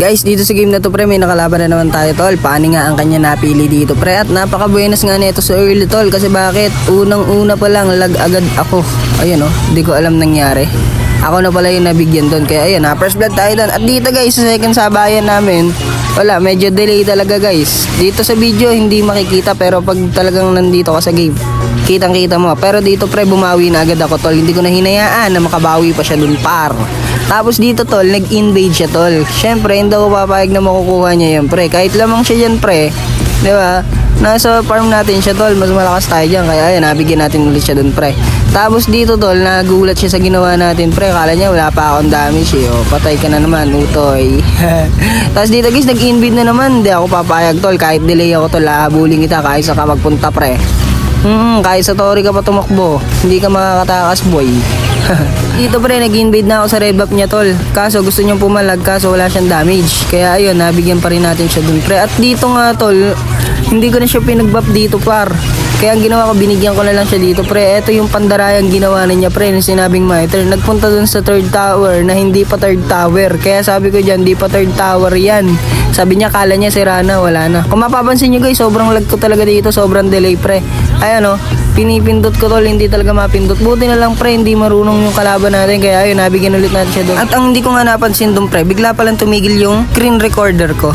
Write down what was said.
Guys, dito sa game na to pre, may nakalaban na naman tayo tol. Paani nga ang kanya napili dito pre. At napaka-buenas nga nito sa early tol. Kasi bakit? Unang-una pa lang lag agad ako. Ayun oh, hindi ko alam nangyari. Ako na pala yung nabigyan doon. Kaya ayun ha, first blood tayo doon. At dito guys, sa second sabayan namin, wala, medyo delay talaga guys. Dito sa video hindi makikita, pero pag talagang nandito ka sa game, kitang kita mo. Pero dito pre, bumawi na agad ako tol. Hindi ko na hinayaan na makabawi pa siya dun par. Tapos dito tol, nag-invade siya tol. Syempre hindi ako papayag na makukuha niya yan pre. Kahit lamang siya dyan pre, di ba? Nasa farm natin siya tol, mas malakas tayo dyan. Kaya ayun, nabigyan natin ulit siya dun pre. Tapos dito tol, nagulat siya sa ginawa natin pre. Kala niya wala pa akong damage eh. O, patay ka na naman, utoy. Tapos dito guys, nag-invade na naman. Hindi ako papayag tol, kahit delay ako tol, hahabulin kita kahit sa ka magpunta pre. Kahit sa Tori ka pa tumakbo, hindi ka makakatakas boy. Dito pre, nag-invade na ako sa red buff niya tol. Kaso gusto niyang pumalag, kaso wala siyang damage. Kaya ayun, nabigyan pa rin natin siya dun pre. At dito nga tol, hindi ko na siya pinag-buff dito par. Kaya ang ginawa ko, binigyan ko na lang siya dito pre. Ito yung pandarayang ginawa niya pre, nung sinabing Miter. Nagpunta dun sa third tower na hindi pa third tower. Kaya sabi ko dyan, hindi pa third tower yan. Sabi niya, kala niya sira na, wala na. Kung mapapansin nyo guys, sobrang lag ko talaga dito, sobrang delay pre. Ayan o, pinipindot ko tol, hindi talaga mapindot. Buti na lang pre, hindi marunong yung kalaban natin. Kaya ayun, nabigyan ulit natin siya doon. At ang hindi ko nga napansin doon pre, bigla palang tumigil yung screen recorder ko.